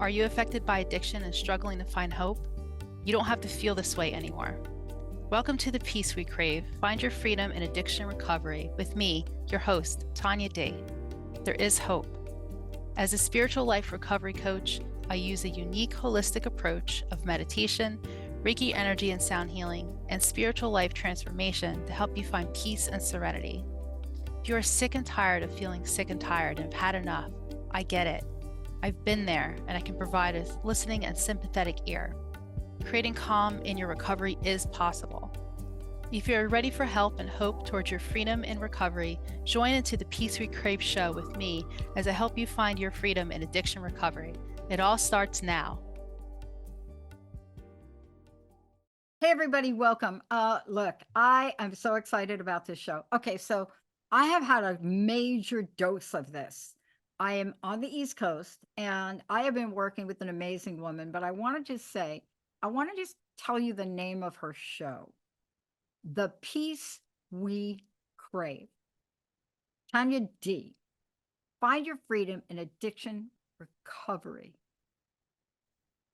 Are you affected by addiction and struggling to find hope? You don't have to feel this way anymore. Welcome to the Peace We Crave. Find your freedom in addiction recovery with me, your host, Tanya D. There is hope. As a spiritual life recovery coach, I use a unique holistic approach of meditation, Reiki energy and sound healing, and spiritual life transformation to help you find peace and serenity. If you are sick and tired of feeling sick and tired and have had enough, I get it. I've been there, and I can provide a listening and sympathetic ear. Creating calm in your recovery is possible. If you're ready for help and hope towards your freedom in recovery, join into the Peace We Crave show with me as I help you find your freedom in addiction recovery. It all starts now. Hey, everybody, welcome. Look, I am so excited about this show. Okay, so I have had a major dose of this. I am on the East Coast and I have been working with an amazing woman, but I want to just tell you the name of her show, The Peace We Crave. Tanya D. Find your freedom in addiction recovery.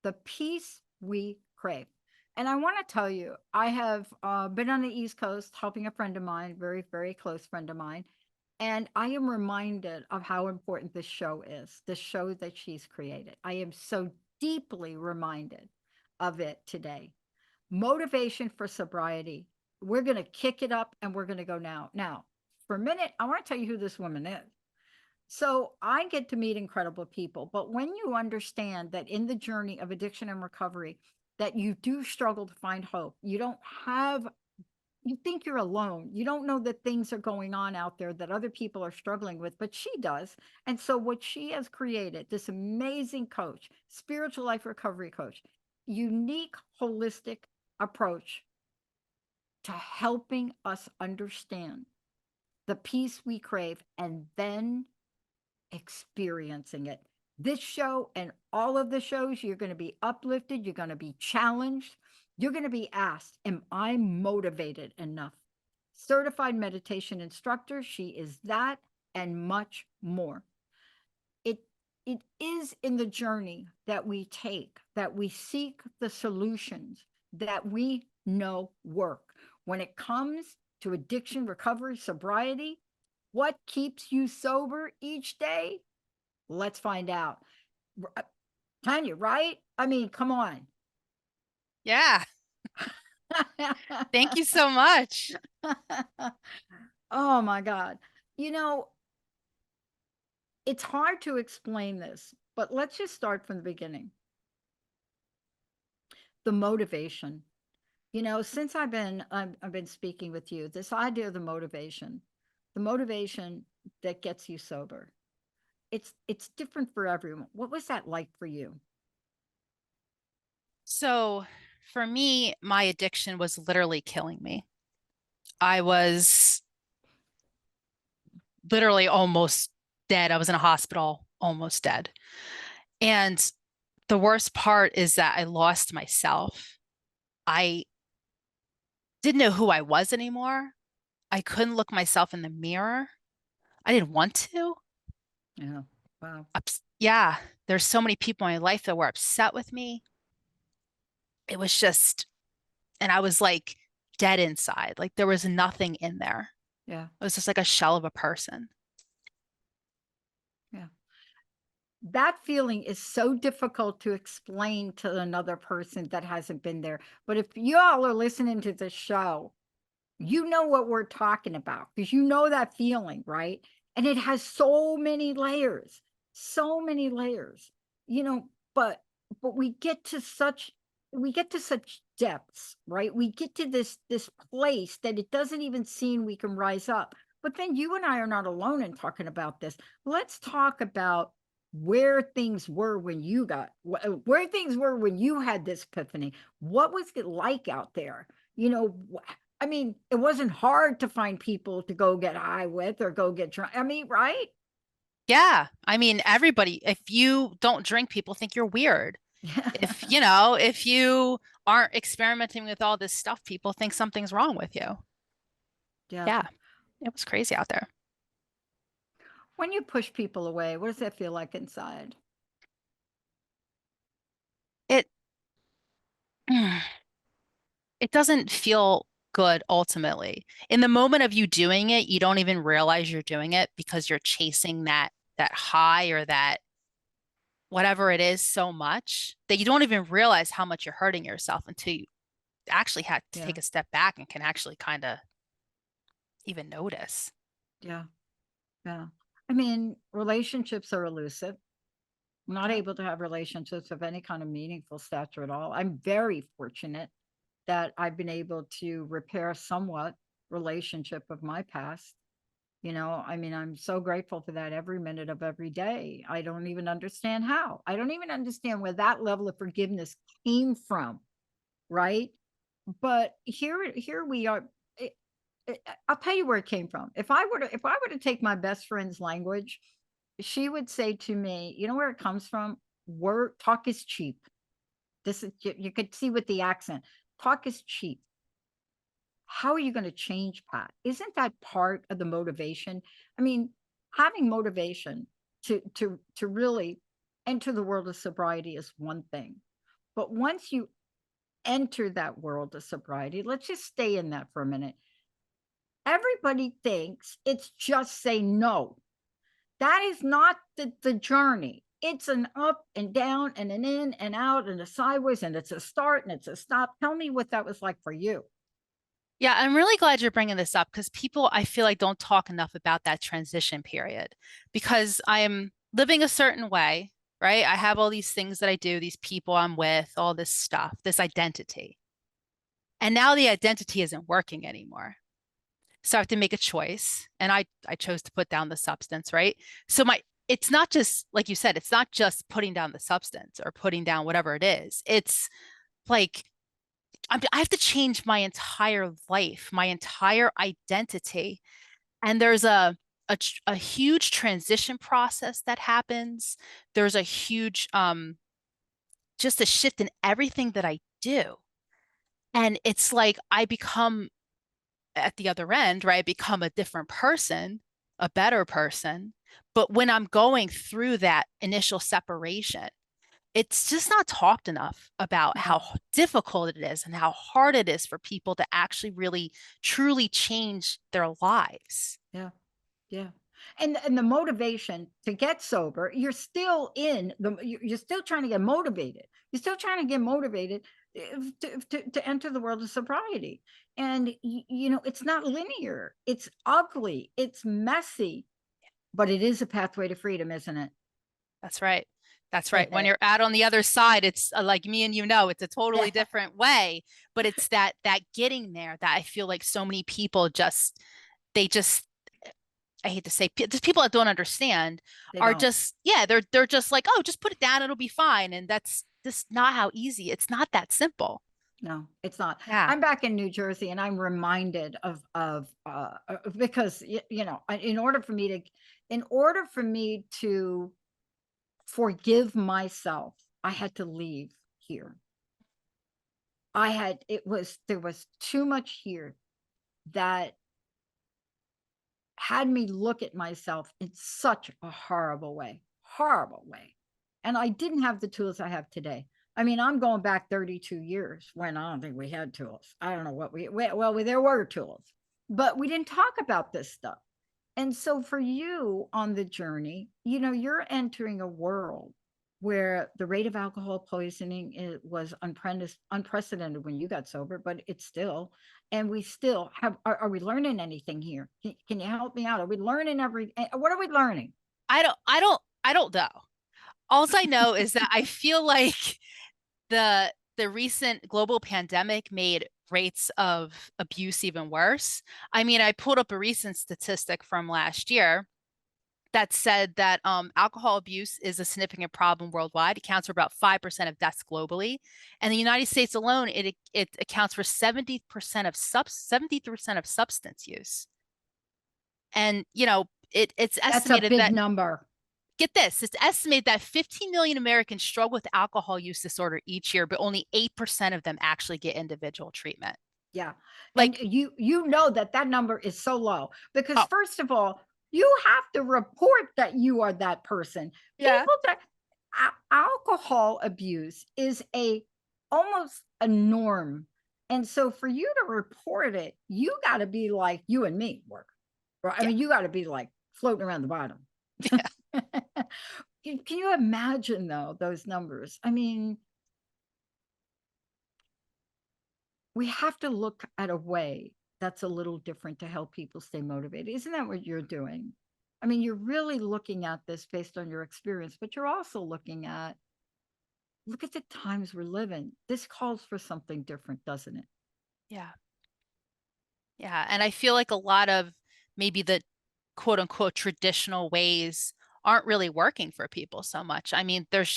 The Peace We Crave. And I want to tell you, I have been on the East Coast helping a friend of mine, very, very close friend of mine. And I am reminded of how important this show is, the show that she's created. I am so deeply reminded of it today. Motivation for sobriety. We're going to kick it up and we're going to go now. Now, for a minute, I want to tell you who this woman is. So I get to meet incredible people, but when you understand that in the journey of addiction and recovery, that you do struggle to find hope, you think you're alone. You don't know that things are going on out there that other people are struggling with, but she does. And so what she has created, this amazing coach, spiritual life recovery coach, unique holistic approach to helping us understand the peace we crave and then experiencing it. This show and all of the shows, you're going to be uplifted, you're going to be challenged, you're going to be asked, am I motivated enough? Certified meditation instructor, she is that and much more. It is in the journey that we take, that we seek the solutions that we know work. When it comes to addiction, recovery, sobriety, what keeps you sober each day? Let's find out. Tanya, right? I mean, come on. Yeah. Thank you so much. Oh my God. You know, it's hard to explain this, but let's just start from the beginning. The motivation. You know, since I've been speaking with you, this idea of the motivation that gets you sober. It's different for everyone. What was that like for you? So for me, my addiction was literally killing me. I was literally almost dead. I was in a hospital, almost dead. And the worst part is that I lost myself. I didn't know who I was anymore. I couldn't look myself in the mirror. I didn't want to. Yeah. Wow. Yeah, there's so many people in my life that were upset with me. It was just, and I was like dead inside. Like there was nothing in there. Yeah. It was just like a shell of a person. Yeah. That feeling is so difficult to explain to another person that hasn't been there. But if you all are listening to the show, you know what we're talking about because you know that feeling, right? And it has so many layers, you know, but we get to such depths, right? We get to this place that it doesn't even seem we can rise up. But then you and I are not alone in talking about this. Let's talk about where things were when where things were when you had this epiphany. What was it like out there? You know, I mean, it wasn't hard to find people to go get high with or go get drunk. I mean, right? Yeah. I mean, everybody, if you don't drink, people think you're weird. If you aren't experimenting with all this stuff, people think something's wrong with you. Yeah. Yeah. It was crazy out there. When you push people away, what does that feel like inside? it it doesn't feel good ultimately. In the moment of you doing it, you don't even realize you're doing it because you're chasing that high or that whatever it is so much that you don't even realize how much you're hurting yourself until you actually have to Yeah. take a step back and can actually kind of even notice. Yeah. Yeah. I mean, relationships are elusive. I'm not Yep. able to have relationships of any kind of meaningful stature at all. I'm very fortunate that I've been able to repair somewhat relationship of my past. I mean, I'm so grateful for that every minute of every day. I don't even understand how. I don't even understand where that level of forgiveness came from, right? But here we are. I'll tell you where it came from. If I were to take my best friend's language, she would say to me, you know where it comes from? Word talk is cheap. This is you could see with the accent. Talk is cheap. How are you going to change, Pat? Isn't that part of the motivation? I mean, having motivation to really enter the world of sobriety is one thing. But once you enter that world of sobriety, let's just stay in that for a minute. Everybody thinks it's just say no. That is not the journey. It's an up and down and an in and out and a sideways, and it's a start and it's a stop. Tell me what that was like for you. Yeah, I'm really glad you're bringing this up because people, I feel like, don't talk enough about that transition period because I'm living a certain way, right? I have all these things that I do, these people I'm with, all this stuff, this identity. And now the identity isn't working anymore. So I have to make a choice. And I chose to put down the substance, right? So it's not just, like you said, it's not just putting down the substance or putting down whatever it is. It's like I have to change my entire life, my entire identity. And there's a huge transition process that happens. There's a huge just a shift in everything that I do. And it's like I become at the other end, right? I become a different person, a better person. But when I'm going through that initial separation, it's just not talked enough about No. how difficult it is and how hard it is for people to actually really truly change their lives. Yeah. Yeah. And the motivation to get sober, you're still trying to get motivated. You're still trying to get motivated to enter the world of sobriety. And it's not linear. It's ugly. It's messy, but it is a pathway to freedom, isn't it? That's right. That's right. When you're out on the other side, it's like me and it's a totally Yeah. different way, but it's that getting there that I feel like so many people just they just I hate to say just people that don't understand They are don't. just yeah, they're just like, "Oh, just put it down, it'll be fine." And that's just not how easy. It's not that simple. No, it's not. Yeah. I'm back in New Jersey, and I'm reminded because in order for me to forgive myself, I had to leave here. There was too much here that had me look at myself in such a horrible way. And I didn't have the tools I have today. I mean, I'm going back 32 years when I don't think we had tools. I don't know what there were tools, but we didn't talk about this stuff. And so for you on the journey, you're entering a world where the rate of alcohol poisoning was unprecedented when you got sober, but it's still, and we still are we learning anything here? Can you help me out? Are we learning what are we learning? I don't know. All I know is that I feel like the recent global pandemic made rates of abuse even worse. I mean, I pulled up a recent statistic from last year that said that alcohol abuse is a significant problem worldwide. It accounts for about 5% of deaths globally. And the United States alone, it accounts for 70% of substance use. And it's That's a estimated big that number. get this, it's estimated that 15 million Americans struggle with alcohol use disorder each year, but only 8% of them actually get individual treatment. Yeah. And Like, you know that number is so low because oh, first of all, you have to report that you are that person. yeah. alcohol abuse is almost a norm. And so for you to report it, you got to be like you and me work. Right? I Yeah. mean, you got to be like floating around the bottom. Yeah. Can you imagine though those numbers? I mean, we have to look at a way that's a little different to help people stay motivated. Isn't that what you're doing? I mean, you're really looking at this based on your experience, but you're also looking at look at the times we're living. This calls for something different, doesn't it? Yeah. Yeah. And I feel like a lot of maybe the quote unquote traditional ways aren't really working for people so much. I mean, there's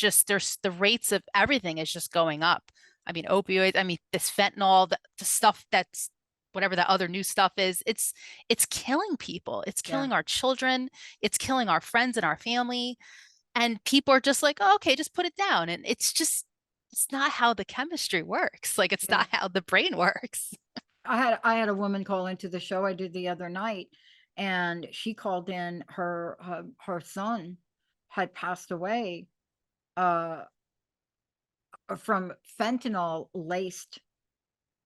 the rates of everything is just going up. I mean, opioids, I mean, this fentanyl, the stuff that's whatever the other new stuff is, it's killing people. It's Yeah. killing our children. It's killing our friends and our family. And people are just like, oh, okay, just put it down. And it's not how the chemistry works. Like it's Yeah. not how the brain works. I had a woman call into the show I did the other night, and she called in her son had passed away uh from fentanyl laced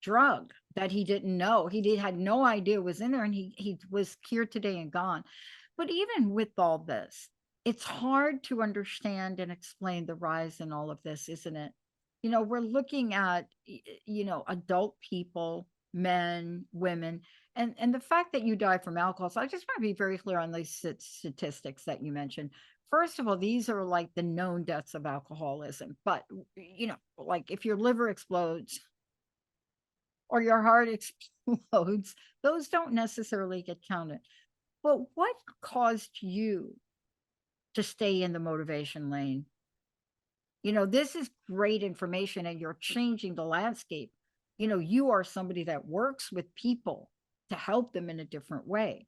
drug that he didn't know. Had no idea was in there, and he was here today and gone. But even with all this, it's hard to understand and explain the rise in all of this, isn't it? We're looking at adult people, men, women, and the fact that you die from alcohol. So I just want to be very clear on these statistics that you mentioned. First of all, these are like the known deaths of alcoholism. But like if your liver explodes or your heart explodes, those don't necessarily get counted. But what caused you to stay in the motivation lane? This is great information and you're changing the landscape. You are somebody that works with people to help them in a different way.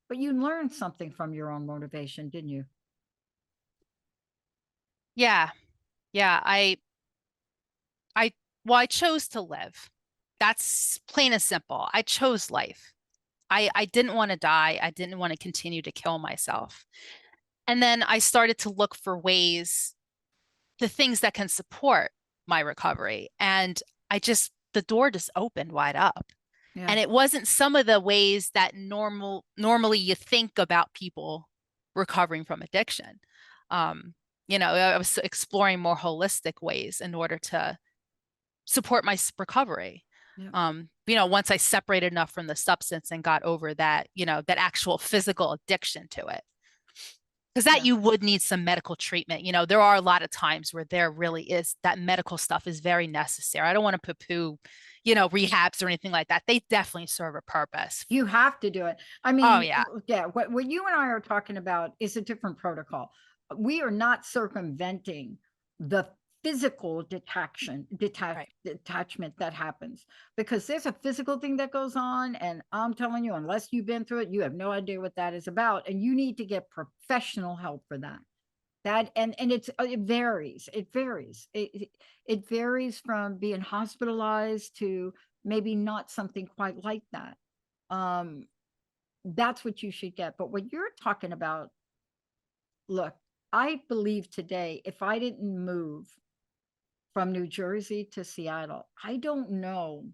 But you learned something from your own motivation, didn't you? Yeah. Yeah. I, well, I chose to live. That's plain and simple. I chose life. I didn't want to die. I didn't want to continue to kill myself. And then I started to look for ways, the things that can support my recovery. And the door just opened wide up. Yeah. And it wasn't some of the ways that normally you think about people recovering from addiction. Um, I was exploring more holistic ways in order to support my recovery. Yeah. Once I separated enough from the substance and got over that, that actual physical addiction to it. Because that Yeah. you would need some medical treatment. There are a lot of times where there really is that medical stuff is very necessary. I don't want to poo-poo, rehabs or anything like that. They definitely serve a purpose. You have to do it. I Oh, mean, yeah. yeah, what you and I are talking about is a different protocol. We are not circumventing the physical Right. detachment that happens because there's a physical thing that goes on. And I'm telling you, unless you've been through it, you have no idea what that is about. And you need to get professional help for that. It varies. It varies from being hospitalized to maybe not something quite like that. um that's what you should get. But what you're talking about, look, I believe today if I didn't move from New Jersey to Seattle, I don't know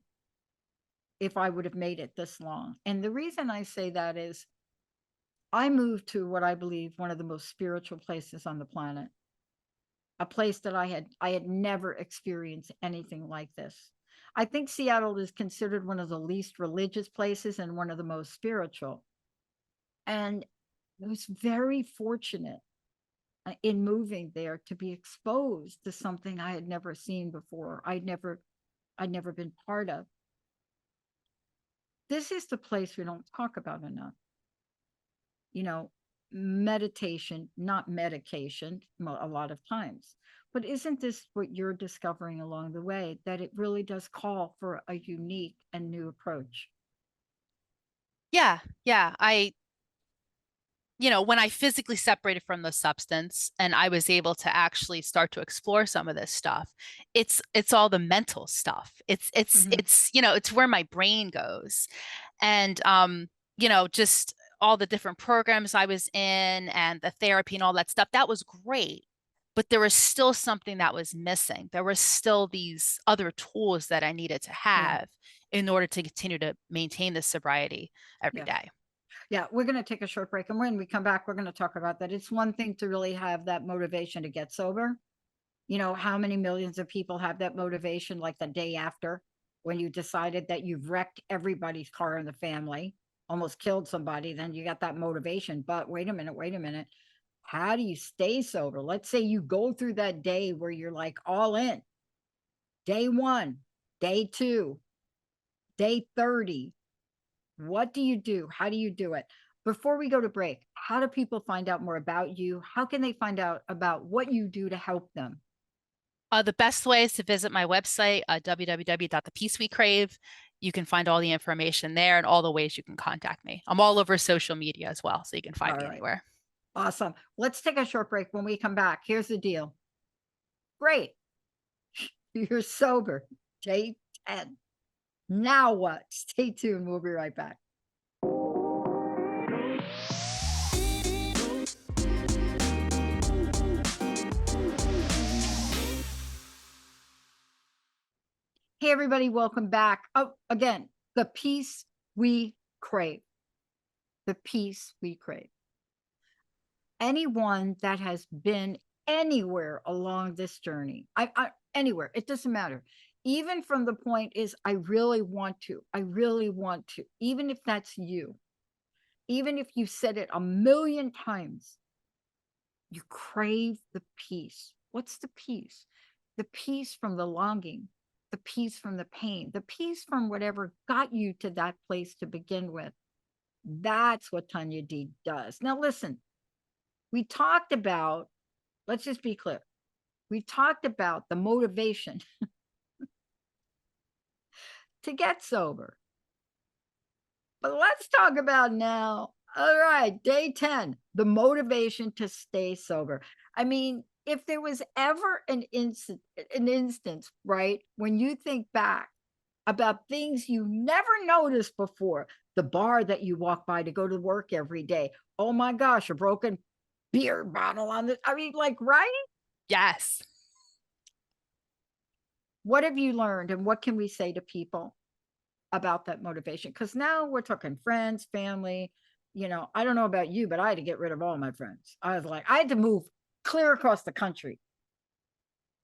if I would have made it this long. And the reason I say that is I moved to what I believe one of the most spiritual places on the planet, a place that I had never experienced anything like this. I think Seattle is considered one of the least religious places and one of the most spiritual. And I was very fortunate in moving there to be exposed to something I had never seen before. I'd never been part of. This is the place we don't talk about enough. You know, meditation, not medication, a lot of times. But isn't this what you're discovering along the way? That it really does call for a unique and new approach. Yeah. Yeah. When I physically separated from the substance and I was able to actually start to explore some of this stuff, it's all the mental stuff. It's it's Mhm. it's it's where my brain goes. And just all the different programs I was in and the therapy and all that stuff, that was great. but there was still something that was missing. There were still these other tools that I needed to Yeah. have in order to continue to maintain this sobriety every Yes. day. Yeah. We're going to take a short break. And when we come back, we're going to talk about that. It's one thing to really have that motivation to get sober. You know, how many millions of people have that motivation like the day after when you decided that you've wrecked everybody's car in the family, almost killed somebody, then you got that motivation. But wait a minute, wait a minute. How do you stay sober? Let's say you go through that day where you're like all in. Day 1, day 2, day 30. What do you do? How do you do it? Before we go to break, how do people find out more about you? How can they find out about what you do to help them? The best way is to visit my website, www.thepeacewecrave. You can find all the information there and all the ways you can contact me. I'm all over social media as well, so you can find All me right. anywhere. Awesome. Let's take a short break. When we come back, here's the deal. Great. You're sober. Day 10. Now what? Stay tuned. We'll be right back. Hey, everybody. Welcome back. Oh, again, the peace we crave. The peace we crave. Anyone that has been anywhere along this journey, anywhere, it doesn't matter. Even from the point is, I really want to, even if that's you, even if you said it a million times, you crave the peace. What's the peace? The peace from the longing, the peace from the pain, the peace from whatever got you to that place to begin with. That's what Tanya D does. Now, listen, we talked about, let's just be clear. We talked about the motivation to get sober. But let's talk about now. All right, day 10, the motivation to stay sober. I mean, if there was ever an instance, right, when you think back about things you never noticed before, the bar that you walk by to go to work every day. Oh my gosh, a broken beer bottle on the, I mean, like, right? Yes. What have you learned and what can we say to people about that motivation? Because now we're talking friends, family. You know, I don't know about you, but I had to get rid of all my friends. I was like, I had to move clear across the country.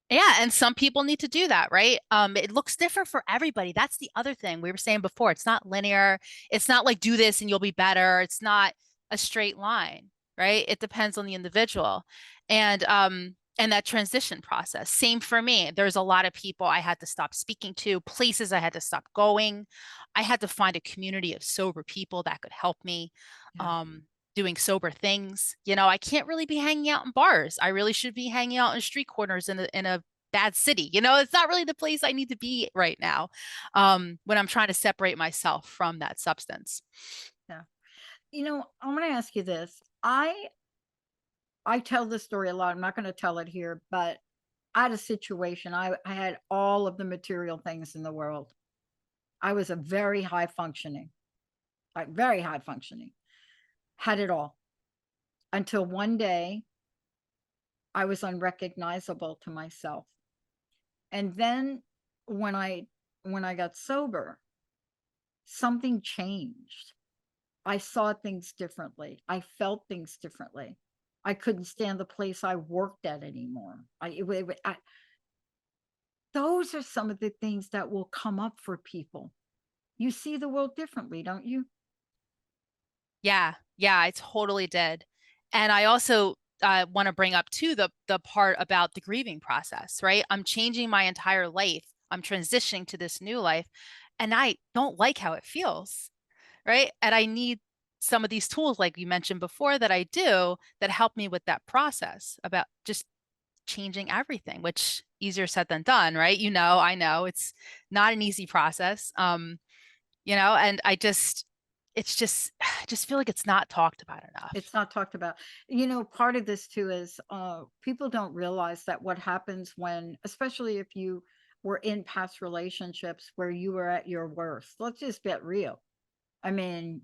Yeah, and some people need to do that, right? It looks different for everybody. That's the other thing we were saying before. It's not linear. It's not like do this and you'll be better. It's not a straight line, right? It depends on the individual. And that transition process. Same for me. There's a lot of people I had to stop speaking to, places I had to stop going. I had to find a community of sober people that could help me. Yeah. Um, doing sober things. You know, I can't really be hanging out in bars. I really should be hanging out in street corners in a bad city. You know, it's not really the place I need to be right now when I'm trying to separate myself from that substance. Yeah. You know, I'm going to ask you this. I tell this story a lot. I'm not going to tell it here, but I had a situation. I had all of the material things in the world. I was a very high functioning, like very high functioning, had it all until one day I was unrecognizable to myself. And then when I got sober, something changed. I saw things differently. I felt things differently. I couldn't stand the place I worked at anymore. Those are some of the things that will come up for people. You see the world differently, don't you? Yeah, yeah, I totally did. And I also want to bring up too the part about the grieving process, right? I'm changing my entire life. I'm transitioning to this new life, and I don't like how it feels, right? And I need some of these tools, like you mentioned before, that I do that help me with that process about just changing everything, which easier said than done, right? You know, I know it's not an easy process. And it's just I just feel like it's not talked about enough. It's not talked about. You know, part of this too is people don't realize that what happens when, especially if you were in past relationships where you were at your worst. Let's just get real. I mean,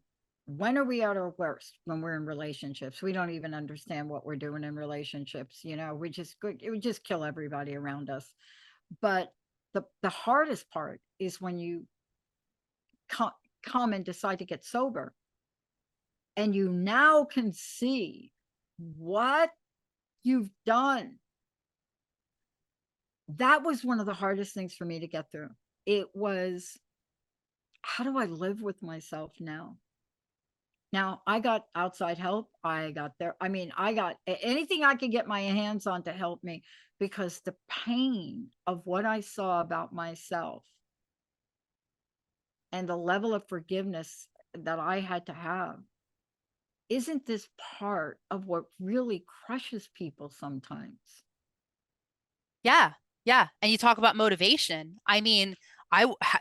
when are we at our worst? When we're in relationships. We don't even understand what we're doing in relationships. It would just kill everybody around us. But the hardest part is when you come and decide to get sober, and you now can see what you've done. That was one of the hardest things for me to get through. It was, how do I live with myself now? Now, I got outside help. I got there. I mean, I got anything I could get my hands on to help me, because the pain of what I saw about myself and the level of forgiveness that I had to have, isn't this part of what really crushes people sometimes? Yeah. Yeah. And you talk about motivation. I mean,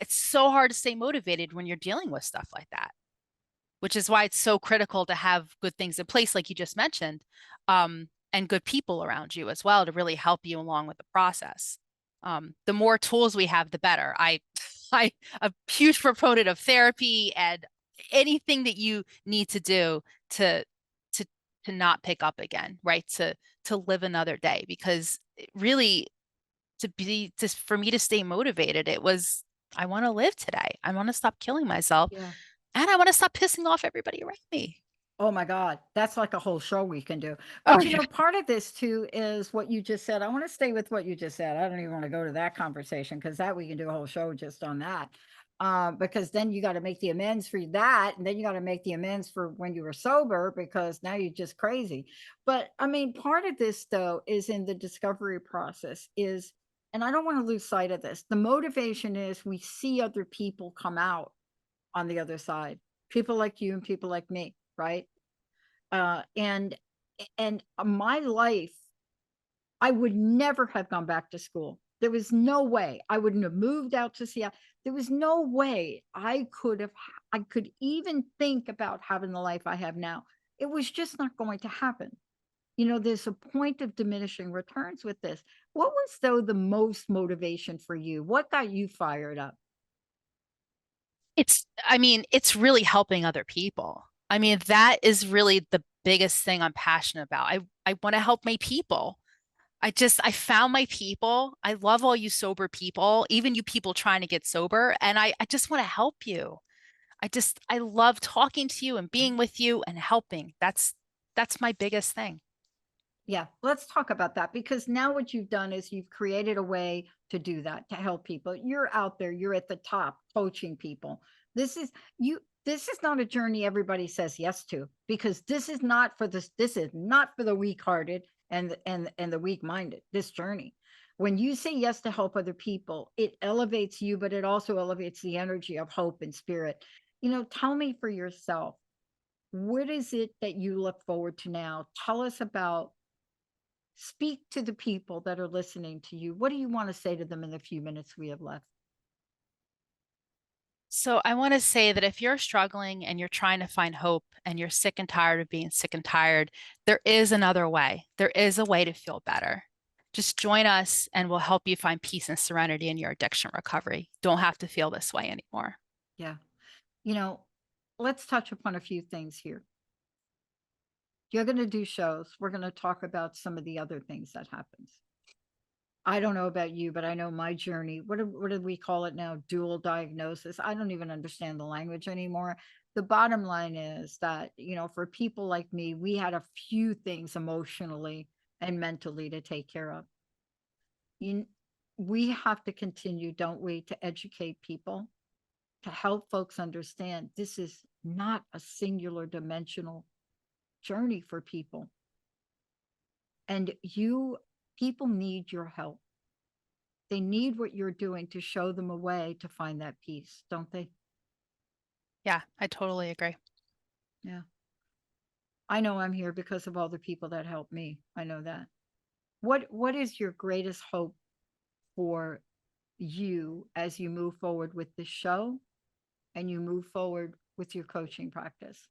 it's so hard to stay motivated when you're dealing with stuff like that, which is why it's so critical to have good things in place, like you just mentioned, and good people around you as well to really help you along with the process. The more tools we have, the better. I'm a huge proponent of therapy and anything that you need to do to to to not pick up again, right? To live another day, because really, for me to stay motivated, it was, I want to live today. I want to stop killing myself, Yeah. and I want to stop pissing off everybody around me. Oh my God, that's like a whole show we can do. Oh, But yeah. part of this too is what you just said. I want to stay with what you just said. I don't even want to go to that conversation, because that we can do a whole show just on that. Because then you got to make the amends for that, and then you got to make the amends for when you were sober, because now you're just crazy. But I mean, part of this though is in the discovery process is, and I don't want to lose sight of this. The motivation is we see other people come out on the other side, people like you and people like me, right? uh and and my life, I would never have gone back to school. There was no way. I wouldn't have moved out to Seattle. There was no way I could even think about having the life I have now. It was just not going to happen. There's a point of diminishing returns with this. What was though the most motivation for you? What got you fired up? I mean, it's really helping other people. I mean, that is really the biggest thing I'm passionate about. I want to help my people. I found my people. I love all you sober people, even you people trying to get sober. And I just want to help you. I love talking to you and being with you and helping. That's my biggest thing. Yeah, let's talk about that, because now what you've done is you've created a way to do that, to help people. You're out there, you're at the top coaching people. This is this is not a journey everybody says yes to, because this is not for the weak-hearted and the weak-minded. This journey. When you say yes to help other people, it elevates you, but it also elevates the energy of hope and spirit. Tell me for yourself, what is it that you look forward to now? Tell us about, speak to the people that are listening to you. What do you want to say to them in the few minutes we have left? So I want to say that if you're struggling and you're trying to find hope and you're sick and tired of being sick and tired, there is another way. There is a way to feel better. Just join us and we'll help you find peace and serenity in your addiction recovery. Don't have to feel this way anymore. Yeah. You know, let's touch upon a few things here. You're going to do shows. We're going to talk about some of the other things that happens. I don't know about you, but I know my journey. What did we call it now? Dual diagnosis. I don't even understand the language anymore. The bottom line is that, for people like me, we had a few things emotionally and mentally to take care of. You, we have to continue, don't we, to educate people, to help folks understand this is not a singular dimensional journey for people. And people need your help. They need what you're doing to show them a way to find that peace, don't they? Yeah, I totally agree. Yeah. I know I'm here because of all the people that helped me. I know that. What is your greatest hope for you as you move forward with the show and you move forward with your coaching practice?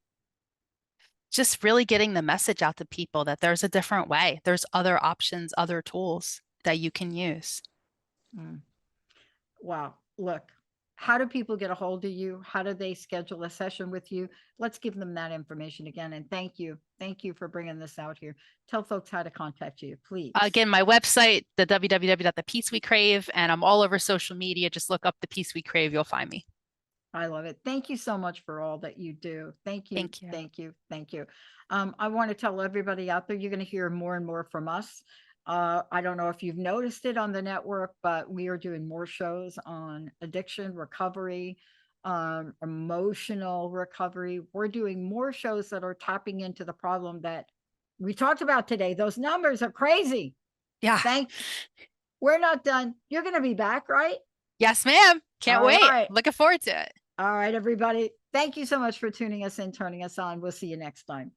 Just really getting the message out to people that there's a different way. There's other options, other tools that you can use. Mm. Wow. Look, how do people get a hold of you? How do they schedule a session with you? Let's give them that information again. And thank you. Thank you for bringing this out here. Tell folks how to contact you, please. Again, my website, the www.the Peace We Crave, and I'm all over social media. Just look up the Peace We Crave. You'll find me. I love it. Thank you so much for all that you do. Thank you. Thank you. Thank you. Thank you. I want to tell everybody out there, you're going to hear more and more from us. I don't know if you've noticed it on the network, but we are doing more shows on addiction, recovery, emotional recovery. We're doing more shows that are tapping into the problem that we talked about today. Those numbers are crazy. Yeah. We're not done. You're going to be back, right? Yes, ma'am. Can't wait. Right. Looking forward to it. All right, everybody. Thank you so much for tuning us in, turning us on. We'll see you next time.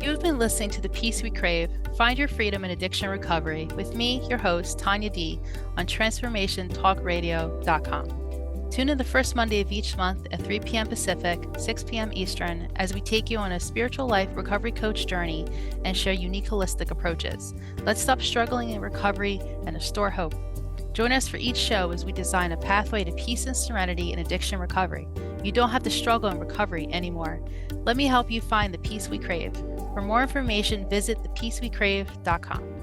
You've been listening to The Peace We Crave, Find Your Freedom in Addiction Recovery with me, your host, Tanya D, on TransformationTalkRadio.com. Tune in the first Monday of each month at 3 p.m. Pacific, 6 p.m. Eastern, as we take you on a spiritual life recovery coach journey and share unique holistic approaches. Let's stop struggling in recovery and restore hope. Join us for each show as we design a pathway to peace and serenity in addiction recovery. You don't have to struggle in recovery anymore. Let me help you find the peace we crave. For more information, visit thepeacewecrave.com.